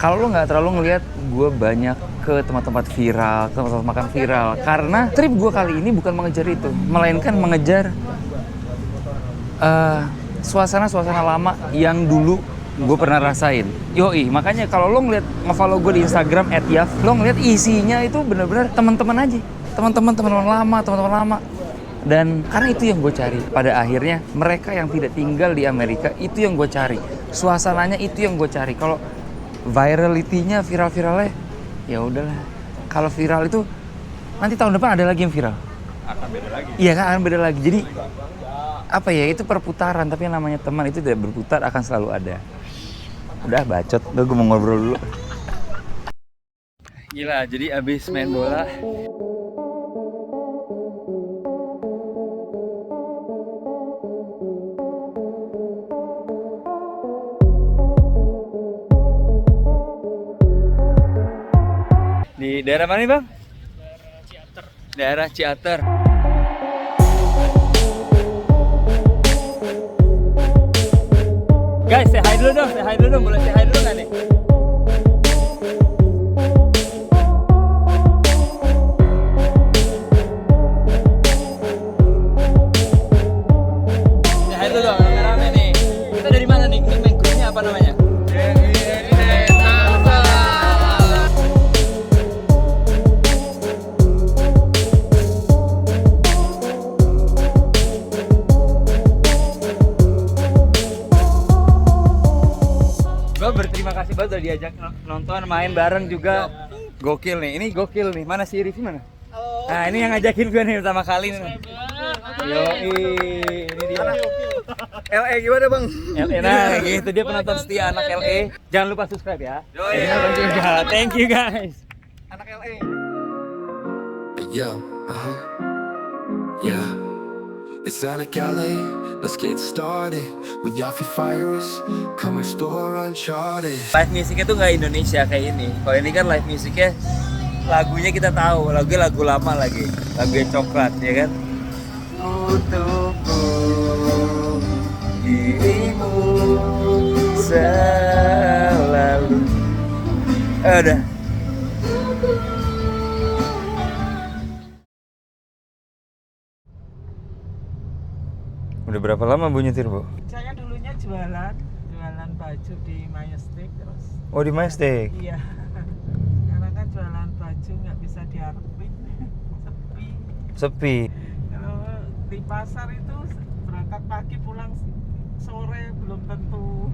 Kalau lo nggak terlalu ngelihat gue banyak ke tempat-tempat viral, ke tempat makan viral, karena trip gue kali ini bukan mengejar itu, melainkan mengejar suasana-suasana lama yang dulu gue pernah rasain. Yoi, makanya kalau lo ngeliat nge-follow gue di Instagram @yaf, lo ngeliat isinya itu bener-bener teman-teman aja, teman-teman lama. Dan karena itu yang gue cari. Pada akhirnya mereka yang tidak tinggal di Amerika itu yang gue cari. Suasananya itu yang gue cari. Kalau virality-nya, viral-viralnya, ya udahlah. Kalau viral itu nanti tahun depan ada lagi yang viral. Akan beda lagi. Iya kan, akan beda lagi. Jadi apa ya, itu perputaran, tapi yang namanya teman itu tidak berputar, akan selalu ada. Udah bacot, gue mau ngobrol dulu. Gila, jadi abis main bola di daerah mana nih bang? Daerah Ciater. Guys, say hi dulu dong, boleh say hi dulu nggak nih? Say hi dulu dong, rame-rame nih. Kita dari mana nih? Main grupnya apa namanya? Berterima kasih banget udah diajak nonton, main bareng juga. Gokil nih, ini gokil nih. Mana si Rify mana? Halo. Nah ini yang ngajakin gue nih pertama kali nih. Yoi, ini dia. LA gimana bang? LA, nah gitu dia penonton setia anak LA. Jangan lupa subscribe ya. Yoi. Thank you guys. Anak LA. Yo, yeah. It's Sonic LA, let's get started. With Yaffy Fires, come explore Uncharted. Live musiknya tuh nggak Indonesia kayak ini. Kalau ini kan live musiknya, lagunya kita tahu, lagunya lagu lama lagi, lagu yang coklat, ya kan? Untukku dirimu selalu. Udah. Udah berapa lama Bu nyetir, Bu? Saya dulunya jualan baju di Majestic terus. Oh, di Majestic? Iya. Karena kan jualan baju nggak bisa diharapin, Sepi. Kalau di pasar itu berangkat pagi pulang sore belum tentu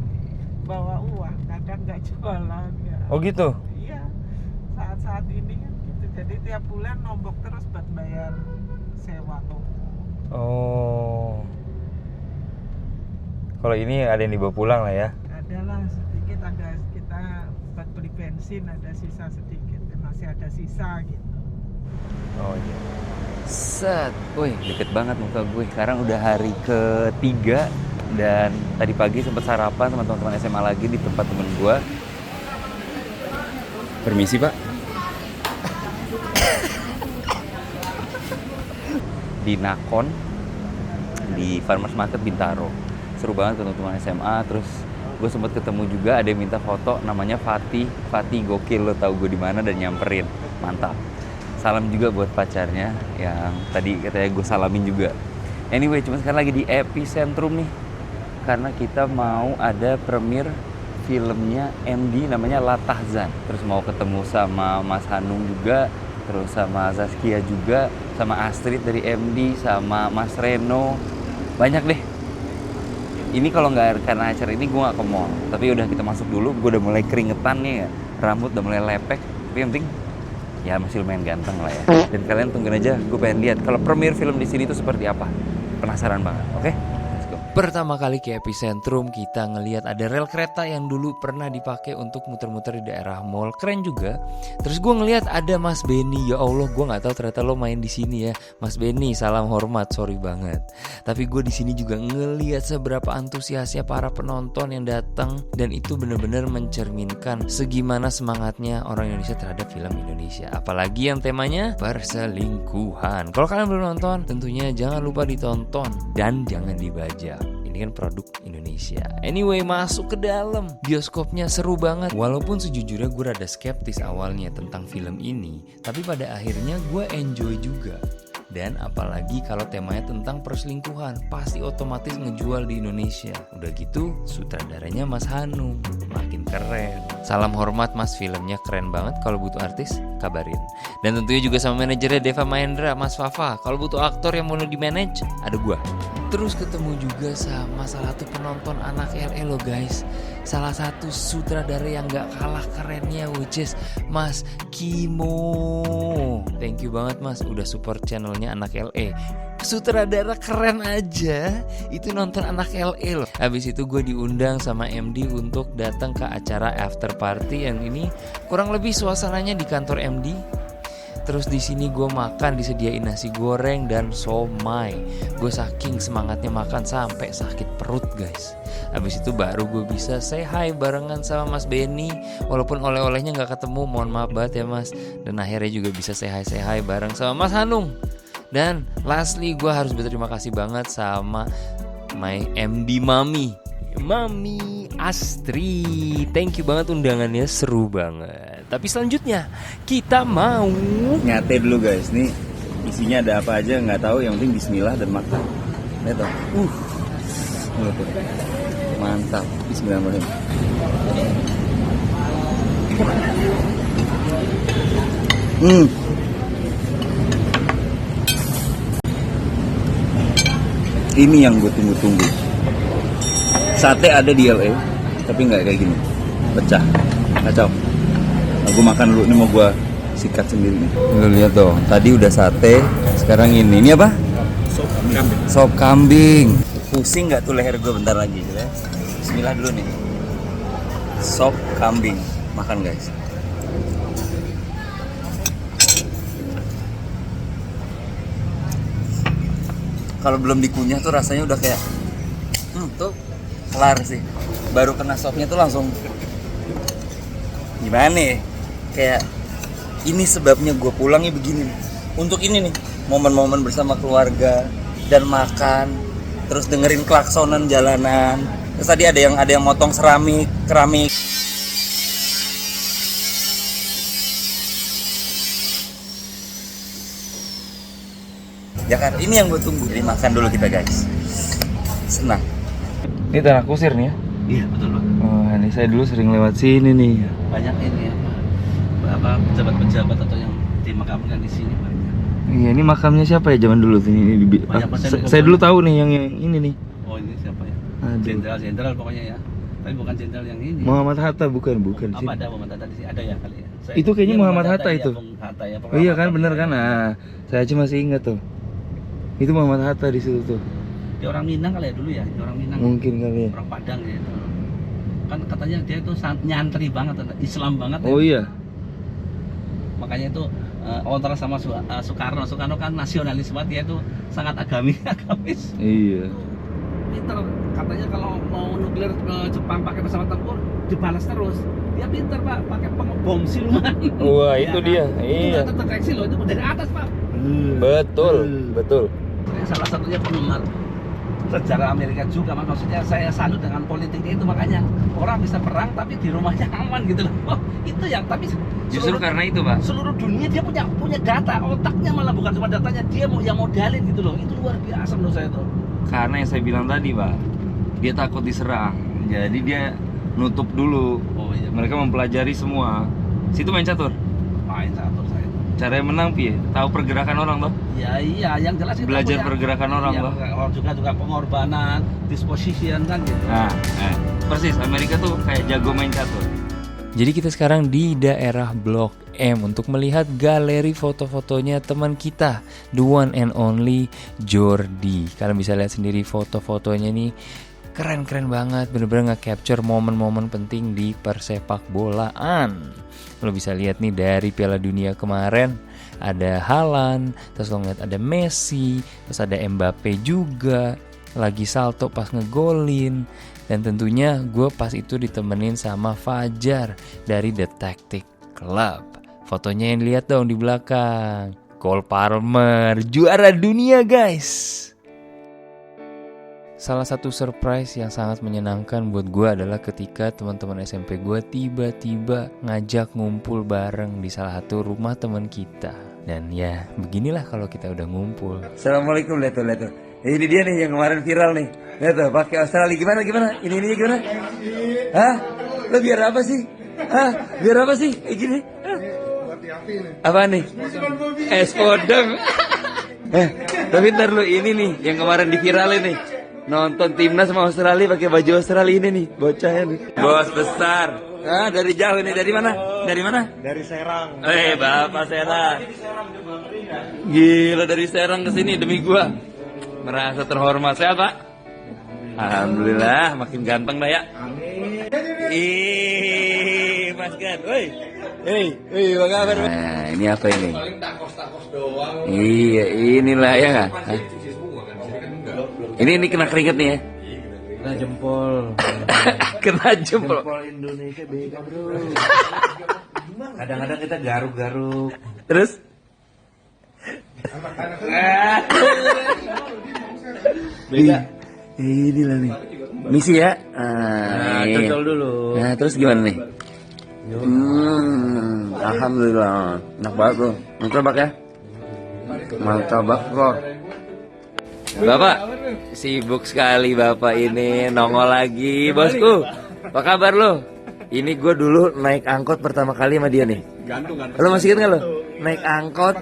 bawa uang, kadang nggak jualan ya. Oh gitu? Iya. Saat-saat ini kan gitu. Jadi tiap bulan nombok terus buat bayar sewa toko. Oh. Kalau ini ada yang dibawa pulang lah ya? Ada lah sedikit, ada kita buat beli bensin, ada sisa sedikit, masih ada sisa gitu. Oh iya. Set, wih deket banget muka gue. Sekarang udah hari ketiga dan tadi pagi sempat sarapan sama teman-teman SMA lagi di tempat temen gue. Permisi Pak. Di Nakon, di Farmers Market Bintaro. Seru banget ketemu teman SMA. Terus gue sempat ketemu juga ada yang minta foto, namanya Fatih gokil, lo tau gue di mana dan nyamperin, mantap. Salam juga buat pacarnya yang tadi katanya gue salamin juga. Anyway, cuma sekarang lagi di Epicentrum nih karena kita mau ada premier filmnya MD namanya Latahzan. Terus mau ketemu sama Mas Hanung juga, terus sama Zaskia juga, sama Astrid dari MD, sama Mas Reno, banyak deh. Ini kalau nggak karena acara ini gue nggak ke mall, tapi udah kita masuk dulu. Gue udah mulai keringetan nih ya, rambut udah mulai lepek, tapi yang penting ya masih lumayan ganteng lah ya. Dan kalian tungguin aja, gue pengen lihat kalau premier film di sini tuh seperti apa. Penasaran banget, oke? Let's go. Pertama kali ke Epicentrum kita ngelihat ada rel kereta yang dulu pernah dipakai untuk muter-muter di daerah mall, keren juga. Terus gue ngelihat ada Mas Benny, ya Allah gue nggak tahu ternyata lo main di sini ya, Mas Benny. Salam hormat, sorry banget. Tapi gue di sini juga ngelihat seberapa antusiasnya para penonton yang datang dan itu benar-benar mencerminkan segimana semangatnya orang Indonesia terhadap film Indonesia. Apalagi yang temanya perselingkuhan. Kalau kalian belum nonton, tentunya jangan lupa ditonton dan jangan dibajak. Ini dibandingkan produk Indonesia. Anyway, masuk ke dalam. Bioskopnya seru banget. Walaupun sejujurnya gue rada skeptis awalnya tentang film ini, tapi pada akhirnya gue enjoy juga. Dan apalagi kalau temanya tentang perselingkuhan, pasti otomatis ngejual di Indonesia. Udah gitu, sutradaranya Mas Hanung, makin keren. Salam hormat Mas, filmnya keren banget. Kalau butuh artis, kabarin. Dan tentunya juga sama manajernya Deva Mahendra, Mas Fafa. Kalau butuh aktor yang mau di-manage, ada gua. Terus ketemu juga sama salah satu penonton anak LA lo guys. Salah satu sutradara yang gak kalah kerennya, which is Mas Kimo. Thank you banget Mas, udah support channelnya anak LA. Sutradara keren aja, itu nonton anak LA loh. Habis itu gue diundang sama MD untuk datang ke acara after party yang ini kurang lebih suasananya di kantor MD. Terus di sini gue makan, disediain nasi goreng dan somai. Gue saking semangatnya makan sampai sakit perut guys. Habis itu baru gue bisa say hi barengan sama Mas Benny. Walaupun oleh-olehnya gak ketemu, mohon maaf banget ya Mas. Dan akhirnya juga bisa say hi bareng sama Mas Hanung. Dan lastly gue harus berterima kasih banget sama my MD Mami Astri. Thank you banget undangannya, seru banget. Tapi selanjutnya kita mau Nyate dulu guys, nih isinya ada apa aja nggak tahu, yang penting bismillah dan makan. Lihat tuh. Mantap. Bismillahirrahmanirrahim. Ini yang gue tunggu-tunggu. Sate ada di LA, tapi nggak kayak gini, pecah, kacau. Nah, gue makan dulu, ini mau gue sikat sendiri nih. Lu lihat tuh, tadi udah sate, sekarang ini. Ini apa? Sop kambing. Pusing nggak tuh leher gue bentar lagi? Ya? Bismillah dulu nih. Sop kambing, makan guys. Kalau belum dikunyah tuh rasanya udah kayak tuh kelar sih. Baru kena sopnya tuh langsung gimana nih? Kayak ini sebabnya gue pulangnya begini. Untuk ini nih, momen-momen bersama keluarga dan makan, terus dengerin klaksonan jalanan. Terus tadi ada yang motong keramik. Ya kan, ini yang gue tunggu. Jadi makan dulu kita guys. Senang. Ini Tanah Kusir nih ya? Iya betul Pak. Oh, ini saya dulu sering lewat sini nih. Banyak ini apa pejabat-pejabat atau yang dimakamkan di sini banyak. Iya, ini makamnya siapa ya zaman dulu tuh? Saya dulu tahu nih yang ini nih. Oh ini siapa ya? Aduh. Jenderal pokoknya ya. Tapi bukan jenderal yang ini. Muhammad Hatta bukan Apa sih. ada Muhammad Hatta di sini? Ada ya kali ya. Itu kayaknya Iya, Muhammad Hatta itu. Iya, Bung Hatta ya. Oh iya kan, bener kan? Nah, saya aja masih ingat tuh. Itu Muhammad Hatta di situ tuh. Dia orang Minang kali ya dulu ya. Dia orang Minang. Mungkin kali ya. Orang Padang ya itu. Kan katanya dia itu nyantri banget, Islam banget. Oh ya. iya. Makanya itu kontra sama Soekarno. Soekarno kan nasionalis banget, dia itu sangat agamis. Iya. Pinter, katanya kalau mau nuklir ke Jepang pakai pesawat tempur dibalas terus. Dia pinter Pak, pakai bom siluman. Wah, Ya itu kan? dia. Itu Iya. nggak terdeteksi loh, itu dari atas Pak. Betul. Saya salah satunya penggemar sejarah Amerika juga, maksudnya saya salut dengan politiknya itu, makanya orang bisa perang tapi di rumahnya aman gitu loh. Oh, itu yang tapi Justru karena itu, Pak. seluruh dunia dia punya data, otaknya malah bukan cuma datanya, dia mau yang modalin gitu loh. Itu luar biasa menurut saya tuh. Karena yang saya bilang tadi, Pak, dia takut diserang. Jadi dia nutup dulu. Oh iya, Mereka mempelajari semua. Situ main catur. main catur saya. Cara menang piye? Tahu pergerakan orang toh? Ya iya, yang jelas itu Belajar punya- pergerakan orang iya, loh. orang juga pengorbanan, disposition kan gitu. Nah, persis Amerika tuh kayak jago main catur. Jadi kita sekarang di daerah Blok M untuk melihat galeri foto-fotonya teman kita, the one and only Jordi. Kalian bisa lihat sendiri foto-fotonya nih, keren-keren banget, bener-bener nge-capture momen-momen penting di persepak bolaan. Lo bisa lihat nih dari Piala Dunia kemarin ada Haaland, terus lo ngeliat ada Messi, terus ada Mbappe juga lagi salto pas ngegolin. Dan tentunya gue pas itu ditemenin sama Fajar dari The Tactic Club. Fotonya yang lihat dong di belakang. Cole Palmer, juara dunia guys. Salah satu surprise yang sangat menyenangkan buat gue adalah ketika teman-teman SMP gue tiba-tiba ngajak ngumpul bareng di salah satu rumah teman kita. Dan ya beginilah kalau kita udah ngumpul. Assalamualaikum, lihat tuh. Ini dia nih yang kemarin viral nih. Lihat tuh, pakai Australia gimana? Ini gimana? Hah? Lo biar apa sih? Hah? Biar apa sih? Gini. Apa nih? Es podeng. Tapi ntar lu ini nih yang kemarin diviralin nih. Nonton timnas sama Australia pakai baju Australia ini nih, bocahnya nih. Bos besar. Ah, dari jauh nih. Dari mana? Dari Serang. Bapak Serang. Gila, dari Serang ke sini demi gua. Merasa terhormat. Sehat, Pak? Alhamdulillah, makin ganteng dah ya. Amin. Mas Gan. Hei, apa kabar? Nah, ini apa ini? Takos doang. Iya, inilah ya nggak? Ini kena keringet nih ya? Kena jempol. Kena jempol. Jempol Indonesia beda bro. Kadang-kadang kita garuk-garuk. Terus? Beda. Inilah nih. Misi ya? Cocol dulu. Nah, terus gimana nih? Alhamdulillah. Enak banget bro. Mantap ya? Mantap banget bro. Bapak, sibuk sekali bapak ini. Nongol lagi bosku. Apa kabar lo? Ini gue dulu naik angkot pertama kali sama dia nih. Lo masih ingat gak lo? Naik angkot,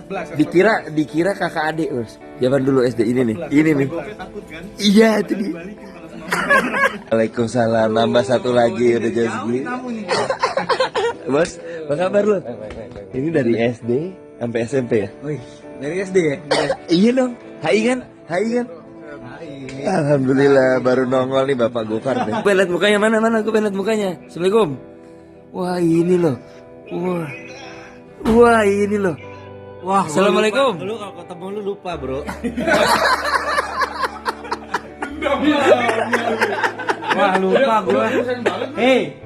dikira kakak adik bos. Zaman dulu SD ini nih. Iya itu dia. Waalaikumsalam, nambah satu lagi udah jauh segini. Bos, apa kabar lo? Ini dari SD sampai SMP ya? Wih, dari SD ya? Iya dong, HI kan? Alhamdulillah baru nongol nih Bapak Gofar nih. Gue liat mukanya mana? Gue pengen liat mukanya. Assalamualaikum. Wah ini loh. Wah ini loh. Wah, Assalamualaikum. Lu kalau ketemu lu lupa bro. Wah lupa gua. Hei,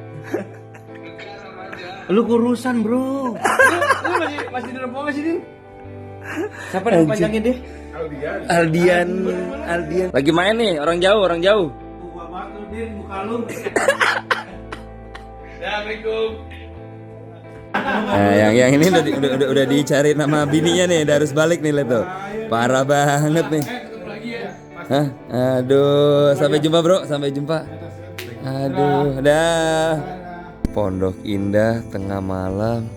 lu kurusan bro. Lu masih di rombongan sini. Siapa yang panjangin deh? Aldian. Lagi main nih, orang jauh. Gua bantu din muka lu. Assalamualaikum. Nah, yang ini udah dicari nama bininya nih, udah harus balik nih lihat tuh. Parah banget nih. Hah? Aduh, sampai jumpa bro, Aduh, dah. Pondok Indah tengah malam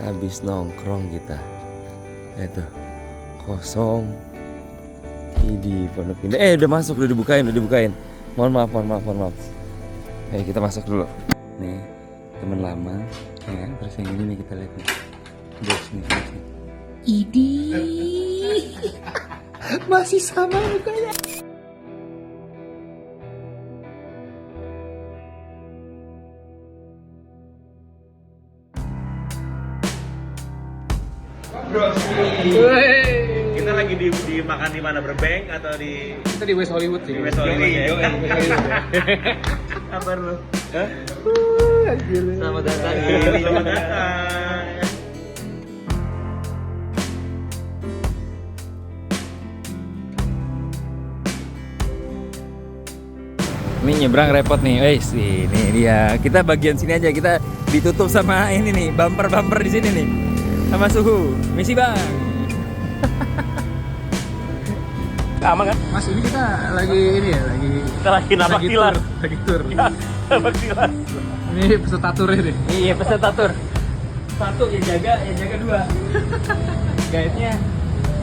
habis nongkrong kita. Lihat tuh, kosong. Ini Pondok Indah. Udah masuk, udah dibukain. Mohon maaf. Kita masuk dulu. Nih, teman lama. Ya, terus yang ini nih kita lihat nih. Bos nih. Idih. Masih sama mukanya. Kita lagi di makan di mana, Berbank atau di? Kita di West Hollywood sih. Di West Hollywood ya. Kabar lu? Hah? Selamat datang. Selamat datang. Ini nyebrang repot nih, wes ini dia. Kita bagian sini aja, kita ditutup sama ini nih, bumper di sini nih, sama suhu. Misi bang. Aman kan? Mas ini kita lagi ini ya, Kita lagi napak tilar. Lagi tur. Napak tilar. Ini peserta turnya deh. Iya peserta tur. Satu yang jaga dua. Guide-nya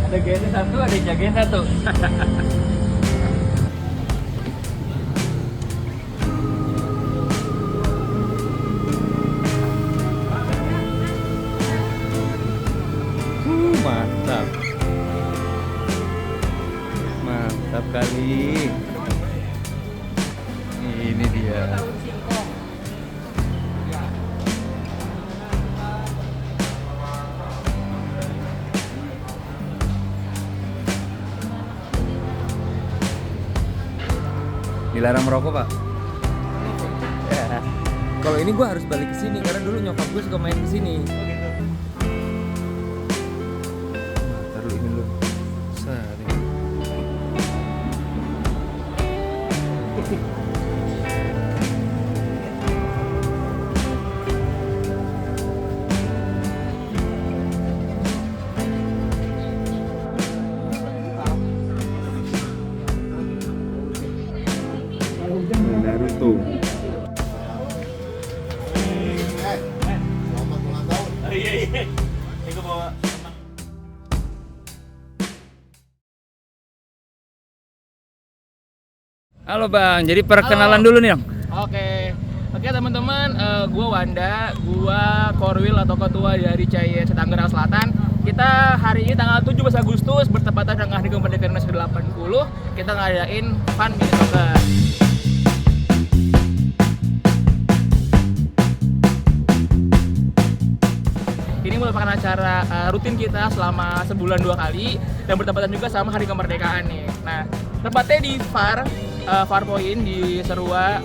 ada guide-nya satu, ada yang jagain satu. Mantap kali. Ini dia. Dilarang merokok pak? Ya. Kalau ini gue harus balik ke sini karena dulu nyokap gue suka main ke sini. Taruh ini dulu. iya. Ini gue bawa. Halo Bang, jadi perkenalan dulu nih Bang. Oke teman-teman, gue Wanda, gue Korwil atau ketua dari CIESC Tangerang Selatan. Kita hari ini tanggal 17 Agustus bertepatan dengan Hari Kemerdekaan Indonesia ke-80, kita ngadain Fun Mini Soccer. Ini merupakan acara rutin kita selama sebulan 2 kali dan bertepatan juga sama Hari Kemerdekaan nih. Nah, tempatnya di Farpoint di Serua,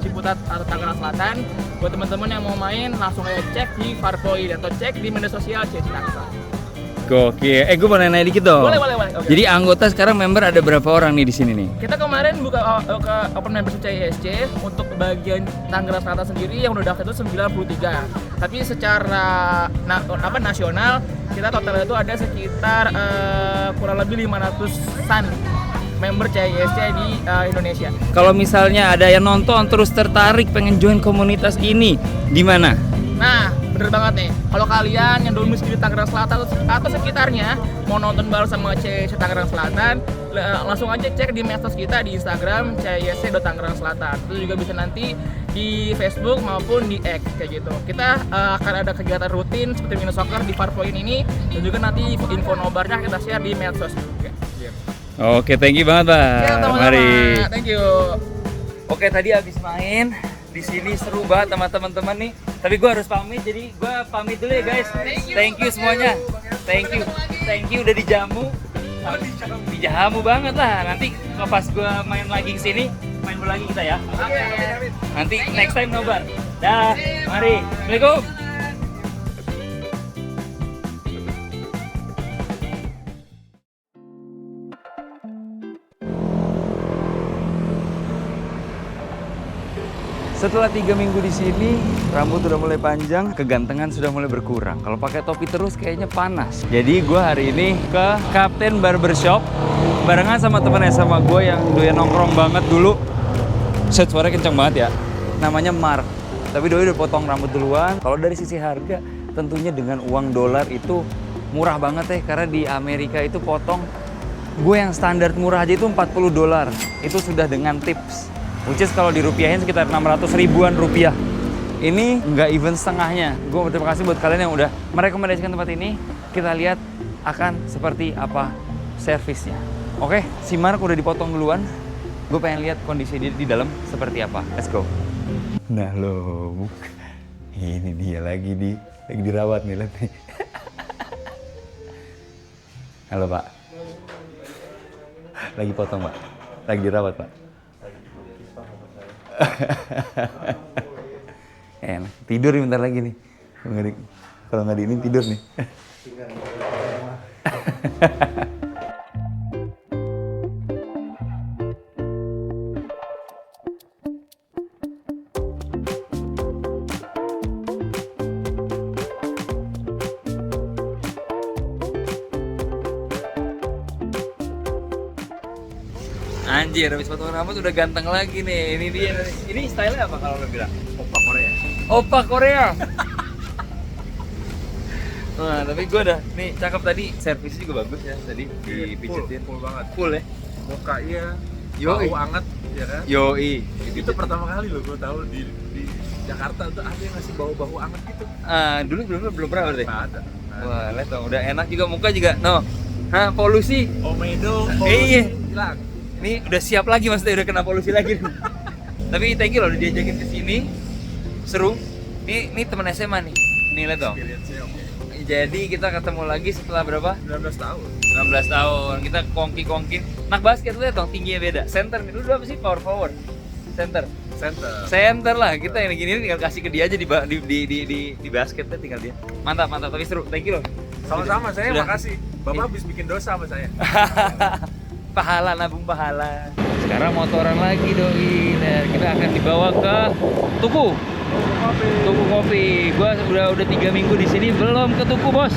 Ciputat atau Tangerang Selatan. Buat teman-teman yang mau main langsung aja cek di Farpoint atau cek di media sosial CIESC Tangerang. Gokil. Gue mau nanya dikit dong. Boleh. Okay. Jadi anggota sekarang member ada berapa orang nih di sini nih? Kita kemarin buka ke open membership CIESC untuk bagian Tangerang Selatan sendiri yang udah daftar itu 93. Tapi secara nasional kita total itu ada sekitar kurang lebih 500-an member CIESC di Indonesia. Kalau misalnya ada yang nonton terus tertarik pengen join komunitas ini, di mana? Nah, bener banget nih. Kalau kalian yang domisili di Tangerang Selatan atau sekitarnya mau nonton bareng sama CIESC Tangerang Selatan, langsung aja cek di medsos kita di Instagram ciesc.tangerang selatan. Itu juga bisa nanti di Facebook maupun di X kayak gitu. Kita akan ada kegiatan rutin seperti mini soccer di Farpoint ini dan juga nanti info nobarnya kita share di medsos juga. Oke, thank you banget Bang. Ya, Mari. Thank you. Oke, tadi habis main di sini seru banget sama teman-teman nih. Tapi gue harus pamit, jadi gue pamit dulu ya guys. Thank you semuanya. Thank you udah dijamu. Dijamu banget lah. Nanti pas gue main lagi kesini, main bola lagi kita ya. Nanti next time nobar. Dah, mari. Assalamualaikum. Setelah 3 minggu di sini, rambut udah mulai panjang, kegantengan sudah mulai berkurang. Kalau pakai topi terus kayaknya panas. Jadi gue hari ini ke Kapten Barbershop barengan sama temen SMA gue yang doyan nongkrong banget dulu. Set, suaranya kenceng banget ya. Namanya Mark. Tapi doi udah potong rambut duluan. Kalau dari sisi harga, tentunya dengan uang dolar itu murah banget ya. Karena di Amerika itu potong, gue yang standar murah aja itu $40. Itu sudah dengan tips. Which is kalau dirupiahin sekitar 600 ribuan rupiah. Ini nggak even setengahnya. Gue berterima kasih buat kalian yang udah merekomendasikan tempat ini. Kita lihat akan seperti apa servisnya. Oke, si Mark udah dipotong duluan. Gue pengen lihat kondisi dia di dalam seperti apa. Let's go. Nah lo, ini dia lagi dirawat nih, lihat nih. Halo Pak. Lagi potong Pak. Lagi dirawat Pak. Enak, tidur nih bentar lagi nih. Kalau nggak di ini tidur nih. Anjir, habis potong rambut udah ganteng lagi nih. Ini dia. Ini style-nya apa kalau lo bilang? Opa Korea. Opa Korea. Nah, tapi gue udah nih cakep tadi. Servisnya juga bagus ya tadi dipijetin. Full banget. Full ya. Muka iya. Yoi. Bau anget ya kan? Yoi. Itu pertama kali loh gue tahu di Jakarta tuh ada yang ngasih bau-bau anget gitu. Dulu belum pernah berarti. Nggak ada. Wah, lihat dong, udah enak juga muka juga. No. Hah, polusi. Omedo, Iya. hilang. Ini udah siap lagi maksudnya, udah kena polusi lagi. Tapi thank you loh udah diajakin ke sini. Seru. Ini teman SMA nih. Nih lihat dong. Experience-nya oke. Jadi kita ketemu lagi setelah berapa? 19 tahun. 19 tahun. Kita kongki-kongki. Nah, basket lihat dong tingginya beda. Center nih. Lu apa sih? Power forward. Center. Center lah. Kita yang gini tinggal kasih ke dia aja di basketnya tinggal dia. Mantap. Tapi seru. Thank you loh. Sama-sama, saya Sudah. makasih. Bapak habis bikin dosa sama saya. Pahala, nabung pahala. Sekarang motoran lagi doi. Nah, kita akan dibawa ke Tuku Kopi. Gua udah 3 minggu di sini belum ke Tuku bos.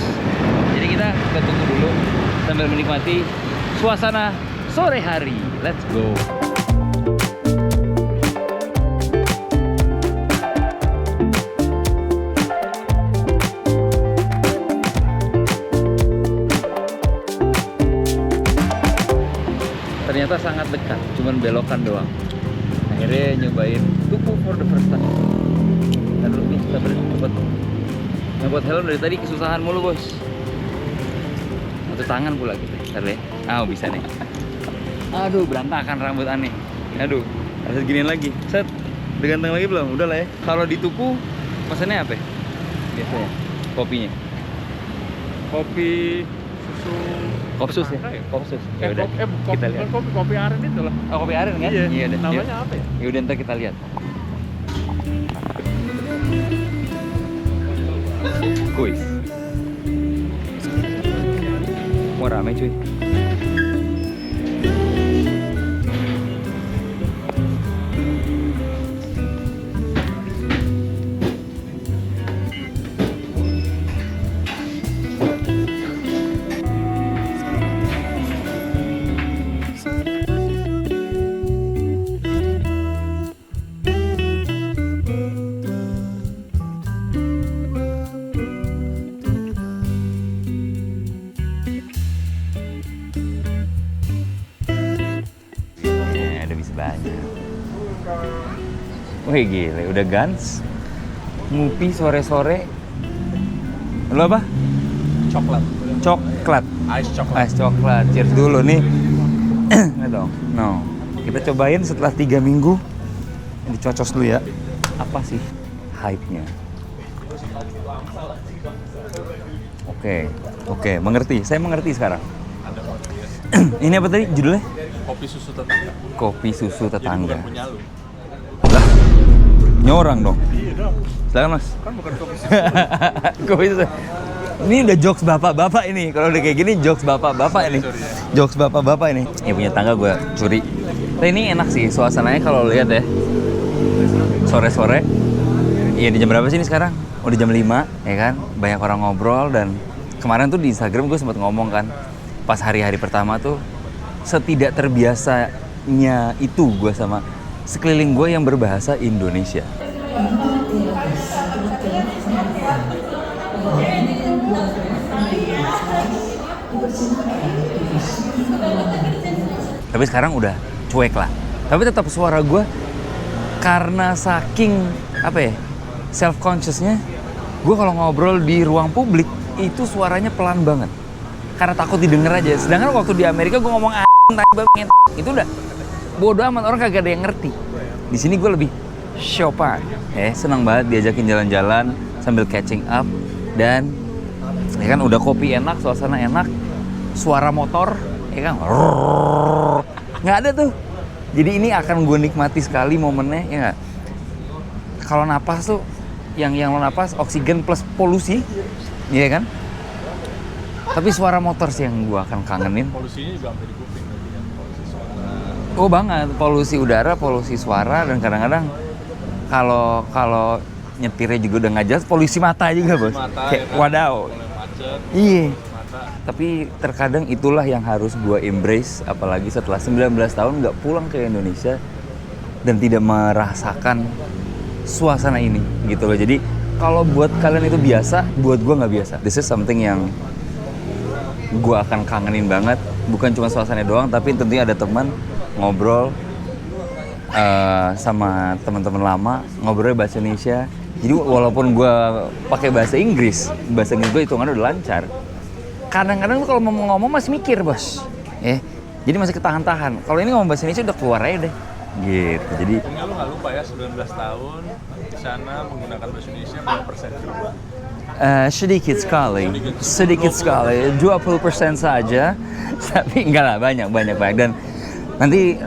Jadi kita ke Tuku dulu sambil menikmati suasana sore hari. Let's go. ternyata sangat dekat, cuman belokan doang. Akhirnya nyobain Tuku for the first time. Dan dulu nih kita ngebuat helm dari tadi kesusahan mulu bos. Satu tangan pula gitu. Ntar deh. Bisa nih. Aduh, berantakan rambut aneh. Aduh, harus giniin lagi. Set. Udah ganteng lagi belum? Udah lah ya. Kalau di Tuku pesannya apa ya? Biasanya kopinya. Kopi susu Kopsus ya? Kopsus. Ya udah. Kita lihat. Kopi aren itu lah. Oh, kopi aren kan? Iya. Deh. Namanya apa ya? Ya udah ntar kita lihat. Kuis. Mau rame cuy. Wih gile, udah Gans. Ngupi sore-sore. Lu apa? Coklat. Coklat. Ice coklat. Ice coklat. Cheers dulu nih. Nggak dong. No. Kita cobain setelah 3 minggu. Dicocos dulu ya. Apa sih hype-nya? Oke, mengerti. Saya mengerti sekarang. Ini apa tadi judulnya? Kopi susu tetangga. Kopi susu Jadi tetangga. bukan punya lu. Lah, nyorang dong. Iya dong. Silakan mas. Kan bukan kopi susu. Kopi susu. Ini udah jokes bapak-bapak ini. Kalau udah kayak gini jokes bapak-bapak ini. Jokes bapak-bapak ini. Ya punya tangga gue curi. Tapi ini enak sih suasananya kalau lihat ya. Sore-sore. Iya di jam berapa sih ini sekarang? Udah jam 5 ya kan. Banyak orang ngobrol dan kemarin tuh di Instagram gue sempat ngomong kan. Pas hari-hari pertama tuh setidak terbiasanya itu gue sama sekeliling gue yang berbahasa Indonesia. Tapi sekarang udah cuek lah. Tapi tetap suara gue karena saking apa ya self consciousnya, gue kalau ngobrol di ruang publik itu suaranya pelan banget. Karena takut didengar aja. Sedangkan waktu di Amerika gue ngomong itu udah bodo amat, orang kagak ada yang ngerti. Di sini gue lebih Chopin. Senang banget diajakin jalan-jalan sambil catching up dan ya kan udah kopi enak, suasana enak, suara motor ya kan nggak ada tuh. Jadi ini akan gue nikmati sekali momennya ya nggak. Kalau napas tuh yang lo napas oksigen plus polusi, ya kan. Tapi suara motor sih yang gue akan kangenin. Polusinya juga sampai di kuping tadi kan, polusi suara. Oh banget, polusi udara, polusi suara, dan kadang-kadang kalau nyetirnya juga udah nggak jelas, polusi mata juga bos. Mata, Kayak ya kan? wadaw. Mulai macet, Iya. mata. Tapi terkadang itulah yang harus gue embrace, apalagi setelah 19 tahun nggak pulang ke Indonesia dan tidak merasakan suasana ini gitu loh. Jadi kalau buat kalian itu biasa, buat gue nggak biasa. This is something yang gue akan kangenin banget. Bukan cuma suasananya doang, tapi tentunya ada teman ngobrol sama teman-teman lama, ngobrolnya bahasa Indonesia. Jadi walaupun gue pakai bahasa Inggris gue hitungannya udah lancar. Kadang-kadang tuh kalau mau ngomong masih mikir bos, jadi masih ketahan-tahan. Kalau ini ngomong bahasa Indonesia udah keluar aja deh, gitu. Jadi Untungnya lu nggak lupa ya, 19 tahun di sana menggunakan bahasa Indonesia berapa persen? sedikit sekali, 20% saja, tapi enggak lah, banyak. Dan nanti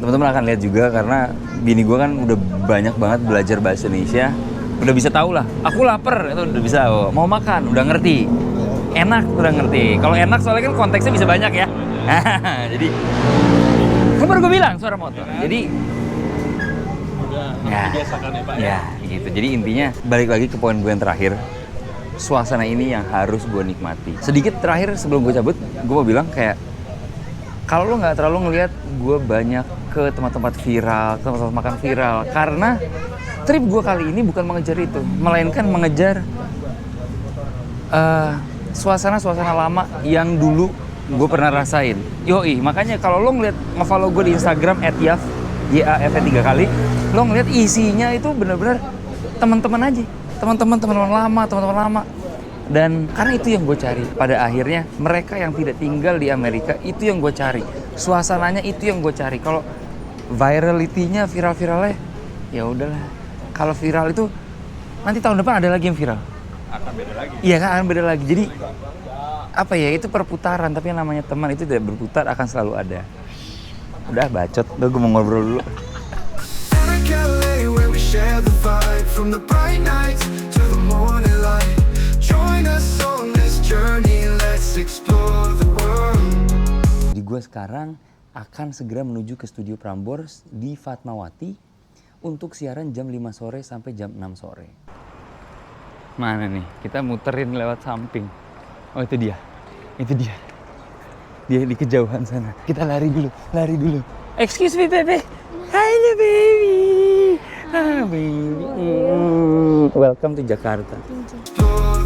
teman-teman akan lihat juga karena bini gue kan udah banyak banget belajar bahasa Indonesia, udah bisa tahu lah. Aku lapar, itu udah bisa. Mau makan, udah ngerti. Enak, udah ngerti. Kalau enak soalnya kan konteksnya bisa banyak ya. Jadi, kan baru gue bilang suara motor. Jadi, Udah dibiasakan ya Pak ya? Ya, gitu. Jadi intinya balik lagi ke poin gue yang terakhir. Suasana ini yang harus gue nikmati. Sedikit terakhir sebelum gue cabut, gue mau bilang kayak kalau lo nggak terlalu ngelihat gue banyak ke tempat-tempat viral, ke tempat makan viral, karena trip gue kali ini bukan mengejar itu, melainkan mengejar suasana-suasana lama yang dulu gue pernah rasain. Yoi, makanya kalau lo ngeliat nge-follow gue di Instagram @yaf YAF 3 kali, lo ngeliat isinya itu bener-bener teman-teman aja, teman-teman lama. Dan karena itu yang gue cari. Pada akhirnya mereka yang tidak tinggal di Amerika itu yang gue cari. Suasananya itu yang gue cari. Kalau virality-nya, viral-viralnya, ya udahlah. Kalau viral itu nanti tahun depan ada lagi yang viral. Akan beda lagi. Iya kan, akan beda lagi. Jadi apa ya, itu perputaran. Tapi yang namanya teman itu tidak berputar, akan selalu ada. Udah bacot, udah gue mau ngobrol dulu. Like LA, where we share the vibe from the bright nights to the morning light. Join us on this journey, let's explore the world. Jadi gue sekarang akan segera menuju ke studio Prambors di Fatmawati untuk siaran jam 5 sore sampai jam 6 sore. Mana nih? Kita muterin lewat samping. Oh itu dia. Dia di kejauhan sana. Kita lari dulu. Excuse me, baby. Hi, baby. Ah, baby. Welcome to Jakarta. Explore